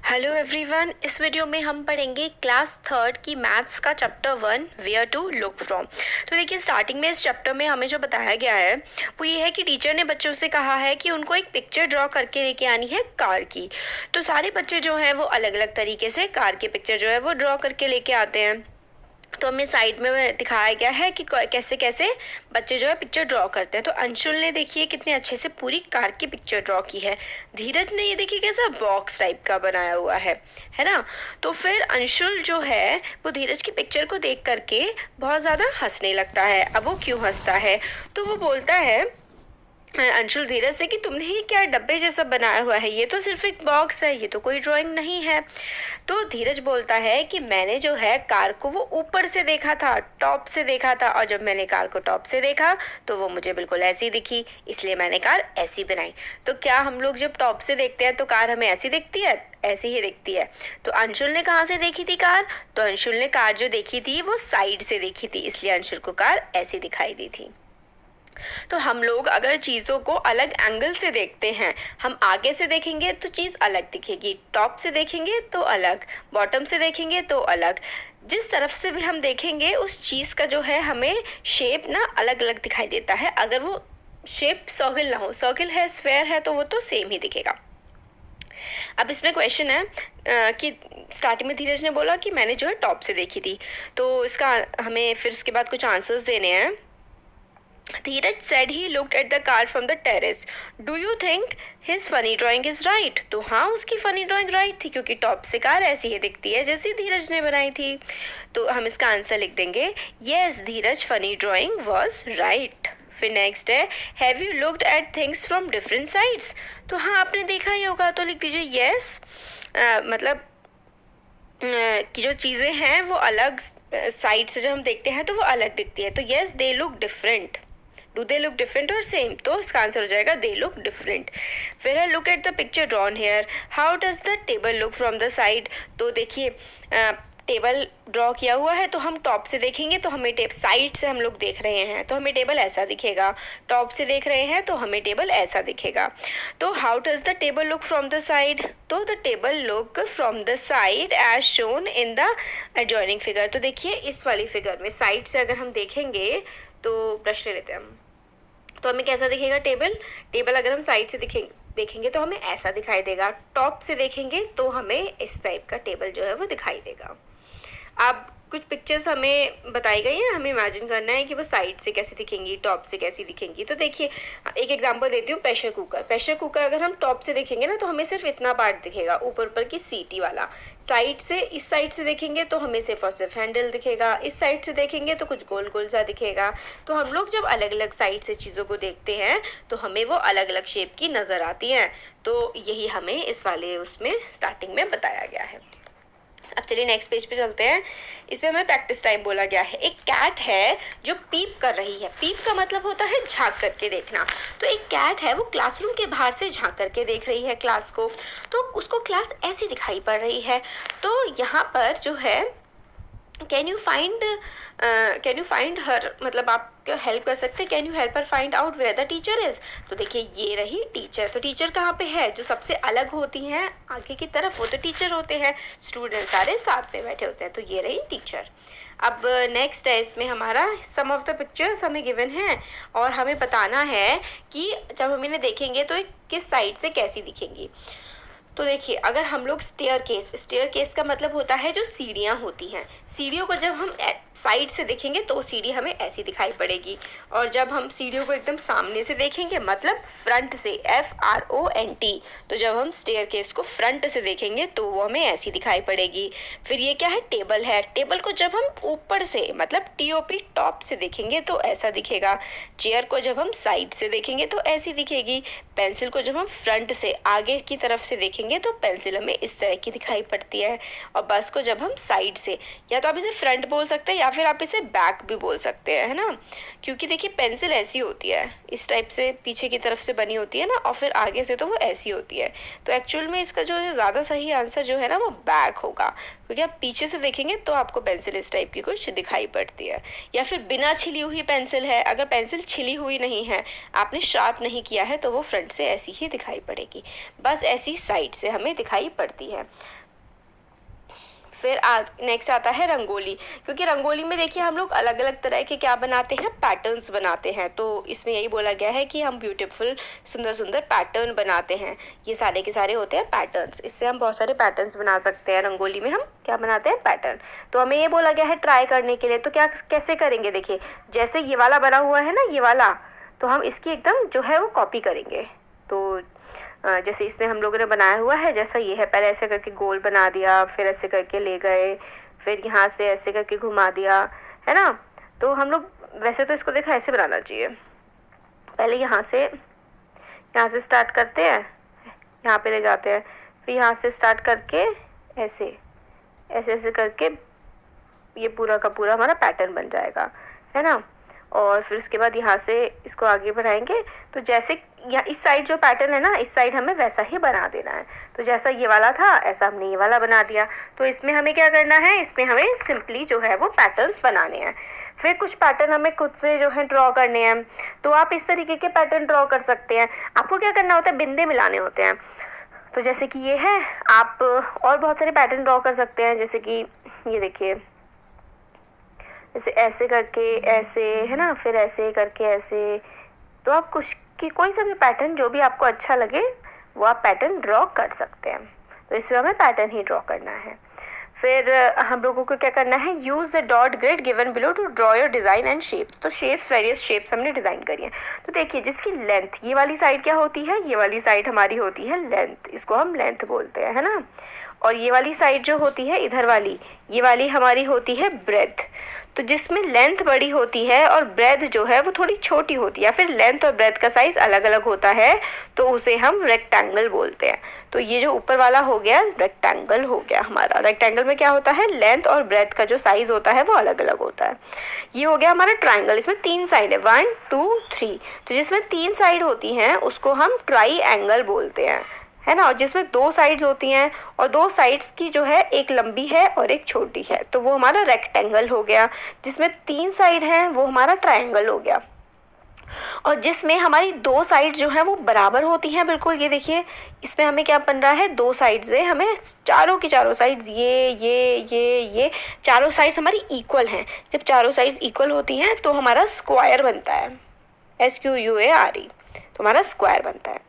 Hello everyone, इस video में हम पढ़ेंगे क्लास थर्ड की मैथ्स का chapter 1 where to look from. तो देखिए, स्टार्टिंग में इस चैप्टर में हमें जो बताया गया है वो ये है कि टीचर ने बच्चों से कहा है कि उनको एक पिक्चर ड्रॉ करके लेके आनी है कार की। तो सारे बच्चे जो हैं वो अलग अलग तरीके से कार की पिक्चर जो है वो ड्रॉ करके लेके आते हैं। तो हमें साइड में दिखाया गया है कि कैसे कैसे बच्चे जो है पिक्चर ड्रॉ करते हैं। तो अंशुल ने देखिए कितने अच्छे से पूरी कार की पिक्चर ड्रॉ की है। धीरज ने ये देखिए कैसा बॉक्स टाइप का बनाया हुआ है ना। तो फिर अंशुल जो है वो धीरज की पिक्चर को देख करके बहुत ज़्यादा हंसने लगता है। अब वो क्यों हंसता है, तो वो बोलता है अंशुल धीरज से कि तुमने ये क्या डब्बे जैसा बनाया हुआ है, ये तो सिर्फ एक बॉक्स है, ये तो कोई ड्राइंग नहीं है। तो धीरज बोलता है कि मैंने जो है कार को वो ऊपर से देखा था, टॉप से देखा था, और जब मैंने कार को टॉप से देखा तो वो मुझे बिल्कुल ऐसी दिखी, इसलिए मैंने कार ऐसी बनाई। तो क्या हम लोग जब टॉप से देखते हैं तो कार हमें ऐसी दिखती है? ऐसी ही दिखती है। तो अंशुल ने कहाँ से देखी थी कार? तो अंशुल ने कार जो देखी थी वो साइड से देखी थी, इसलिए अंशुल को कार ऐसी दिखाई दी थी। तो हम लोग अगर चीज़ों को अलग एंगल से देखते हैं, हम आगे से देखेंगे तो चीज़ अलग दिखेगी, टॉप से देखेंगे तो अलग, बॉटम से देखेंगे तो अलग। जिस तरफ से भी हम देखेंगे उस चीज़ का जो है हमें शेप ना अलग अलग दिखाई देता है। अगर वो शेप सर्किल ना हो, सर्किल है, स्क्वायर है, तो वो तो सेम ही दिखेगा। अब इसमें क्वेश्चन है कि स्टार्टिंग में धीरज ने बोला कि मैंने जो है टॉप से देखी थी, तो इसका हमें फिर उसके बाद कुछ आंसर्स देने हैं। धीरज said he looked at the car from the terrace. Do you think his funny drawing is right? तो हाँ, उसकी फनी ड्राइंग राइट थी, क्योंकि टॉप से कार ऐसी ही दिखती है जैसी धीरज ने बनाई थी। तो हम इसका आंसर लिख देंगे yes, Dheeraj funny drawing was right. फिर नेक्स्ट है have you looked at things from different sides? तो हाँ, आपने देखा ही होगा, तो लिख दीजिए यस। मतलब कि जो चीज़ें हैं वो अलग साइड से जब हम देखते हैं तो वो अलग दिखती है। तो yes, they look different. Do they look different और सेम? तो इसका आंसर हो जाएगा दे लुक डिफरेंट। फिर है look at the picture drawn here, how does the table look from the side? तो देखिए टेबल ड्रॉ किया हुआ है, तो हम टॉप से देखेंगे तो हमें साइड से हम लोग देख रहे हैं तो हमें टेबल ऐसा दिखेगा, टॉप से देख रहे हैं तो हमें टेबल ऐसा दिखेगा। तो how does the table look from the side? तो the table look from the side as shown in the adjoining figure. तो देखिए इस वाली फिगर में साइड से अगर हम देखेंगे तो प्रश्न लेते हैं हम, तो हमें कैसा दिखेगा टेबल? टेबल अगर हम साइड से देखेंगे तो हमें ऐसा दिखाई देगा, टॉप से देखेंगे तो हमें इस टाइप का टेबल जो है वो दिखाई देगा। अब कुछ पिक्चर्स हमें बताई गई हैं, हमें इमेजिन करना है कि वो साइड से कैसे दिखेंगी, टॉप से कैसी दिखेंगी। तो देखिए एक एग्जांपल देती हूँ, प्रेशर कुकर। प्रेशर कुकर अगर हम टॉप से देखेंगे ना तो हमें सिर्फ इतना पार्ट दिखेगा, ऊपर ऊपर की सीटी वाला। साइड से, इस साइड से देखेंगे तो हमें सिर्फ और सिर्फ हैंडल दिखेगा, इस साइड से देखेंगे तो कुछ गोल गोल सा दिखेगा। तो हम लोग जब अलग अलग साइड से चीज़ों को देखते हैं तो हमें वो अलग अलग शेप की नज़र आती हैं। तो यही हमें इस वाले उसमें स्टार्टिंग में बताया गया है। अब चलिए नेक्स्ट पेज पे चलते हैं। इसमें हमें प्रैक्टिस टाइम बोला गया है। एक कैट है जो पीप कर रही है। पीप का मतलब होता है झांक करके देखना। तो एक कैट है, वो क्लासरूम के बाहर से झांक करके देख रही है क्लास को, तो उसको क्लास ऐसी दिखाई पड़ रही है। तो यहाँ पर जो है कैन यू फाइंड हर, मतलब आप हेल्प कर सकते हैं, can you help her find out where the teacher is? तो देखिए ये रही टीचर। तो टीचर कहाँ पे है? जो सबसे अलग होती हैं आगे की तरफ वो तो टीचर होते हैं, स्टूडेंट सारे साथ में बैठे होते हैं। तो ये रही टीचर। अब नेक्स्ट है इसमें हमारा सम ऑफ द पिक्चर्स हमें गिवन है और हमें बताना है कि जब हम इन्हें देखेंगे तो किस साइड से कैसी दिखेंगी। तो देखिए अगर हम लोग स्टेयर केस का मतलब होता है जो सीढ़ियाँ होती हैं, सीढ़ियों को जब हम साइड से देखेंगे तो सीढ़ी हमें ऐसी दिखाई पड़ेगी, और जब हम सीढ़ियों को एकदम सामने से देखेंगे मतलब फ्रंट से, FRONT, तो जब हम स्टेयर केस को फ्रंट से देखेंगे तो वो हमें ऐसी दिखाई पड़ेगी। फिर ये क्या है? टेबल है। टेबल को जब हम ऊपर से मतलब TOP, टॉप से देखेंगे तो ऐसा दिखेगा। चेयर को जब हम साइड से देखेंगे तो ऐसी दिखेगी। पेंसिल को जब हम फ्रंट से आगे की तरफ से देखेंगे तो पेंसिल हमें इस तरह की दिखाई पड़ती है। और बस को जब हम साइड से या तो आप इसे फ्रंट बोल सकते हैं या फिर आप इसे बैक भी बोल सकते हैं, है ना, क्योंकि देखिए पेंसिल ऐसी होती है, इस टाइप से पीछे की तरफ से बनी होती है ना, और फिर आगे से तो वो ऐसी होती है। तो एक्चुअल में इसका जो है ज़्यादा सही आंसर जो है ना वो बैक होगा, क्योंकि आप पीछे से देखेंगे तो आपको पेंसिल इस टाइप की कुछ दिखाई पड़ती है। या फिर बिना छिली हुई पेंसिल है, अगर पेंसिल छिली हुई नहीं है, आपने शार्प नहीं किया है, तो वो फ्रंट से ऐसी ही दिखाई पड़ेगी, बस ऐसी साइड से हमें दिखाई पड़ती है। फिर नेक्स्ट आता है रंगोली, क्योंकि रंगोली में देखिए हम लोग अलग अलग तरह के क्या बनाते हैं, पैटर्न्स बनाते हैं। तो इसमें यही बोला गया है कि हम ब्यूटीफुल सुंदर सुंदर पैटर्न बनाते हैं, ये सारे के सारे होते हैं पैटर्न्स। इससे हम बहुत सारे पैटर्न्स बना सकते हैं। रंगोली में हम क्या बनाते हैं, पैटर्न। तो हमें ये बोला गया है ट्राई करने के लिए, तो क्या कैसे करेंगे, देखिए जैसे ये वाला बना हुआ है ना, ये वाला, तो हम इसकी एकदम जो है वो कॉपी करेंगे। तो जैसे इसमें हम लोगों ने बनाया हुआ है, जैसा ये है, पहले ऐसे करके गोल बना दिया, फिर ऐसे करके ले गए, फिर यहाँ से ऐसे करके घुमा दिया, है ना। तो हम लोग वैसे तो इसको देखा ऐसे बनाना चाहिए, पहले यहाँ से स्टार्ट करते हैं, यहाँ पे ले जाते हैं, फिर यहाँ से स्टार्ट करके ऐसे ऐसे ऐसे करके ये पूरा का पूरा हमारा पैटर्न बन जाएगा, है ना। और फिर उसके बाद यहाँ से इसको आगे बढ़ाएंगे, तो जैसे या इस साइड जो पैटर्न है ना, इस साइड हमें वैसा ही बना देना है। तो जैसा ये वाला था ऐसा हमने ये वाला बना दिया। तो इसमें हमें क्या करना है, इसमें हमें सिंपली जो है वो पैटर्न्स बनाने हैं। फिर कुछ पैटर्न हमें खुद से जो है ड्रॉ करने हैं। तो आप इस तरीके के पैटर्न ड्रॉ कर सकते हैं। आपको क्या करना होता है, बिंदे मिलाने होते हैं। तो जैसे कि ये है, आप और बहुत सारे पैटर्न ड्रॉ कर सकते हैं, जैसे कि ये देखिए, जैसे ऐसे करके ऐसे, है ना, फिर ऐसे करके ऐसे। तो आप कुछ की कोई सा भी पैटर्न जो भी आपको अच्छा लगे वो आप पैटर्न ड्रॉ कर सकते हैं। तो इसमें हमें पैटर्न ही ड्रॉ करना है। फिर हम लोगों को क्या करना है, use the dot grid given below to draw your design and shapes. तो शेप्स, वेरियस शेप्स हमने डिज़ाइन करी है। तो देखिए जिसकी लेंथ, ये वाली साइड क्या होती है, ये वाली साइड हमारी होती है लेंथ, इसको हम लेंथ बोलते हैं, है ना। और ये वाली साइड जो होती है इधर वाली, ये वाली हमारी होती है ब्रेथ। तो जिसमें लेंथ बड़ी होती है और ब्रेथ जो है वो थोड़ी छोटी होती है, या फिर लेंथ और ब्रेथ का साइज़ अलग अलग होता है, तो उसे हम रेक्टेंगल बोलते हैं। तो ये जो ऊपर वाला हो गया रेक्टेंगल हो गया हमारा। रेक्टेंगल में क्या होता है, लेंथ और ब्रेथ का जो साइज़ होता है वो अलग अलग होता है। ये हो गया हमारा ट्राइंगल, इसमें 3 साइड है, 1 2 3। तो जिसमें 3 साइड होती हैं उसको हम ट्राई एंगल बोलते हैं, है ना। और जिसमें 2 साइड्स होती हैं और 2 साइड्स की जो है एक लंबी है और एक छोटी है, तो वो हमारा रेक्टेंगल हो गया। जिसमें 3 साइड हैं वो हमारा ट्रायंगल हो गया। और जिसमें हमारी 2 साइड जो है वो बराबर होती हैं, बिल्कुल, ये देखिए इसमें हमें क्या बन रहा है, 2 साइड्स है, हमें चारों की चारों साइड्स ये चारों साइड्स हमारी इक्वल हैं। जब चारों साइड्स इक्वल होती हैं तो हमारा स्क्वायर बनता है, SQUARE, तो हमारा स्क्वायर बनता है।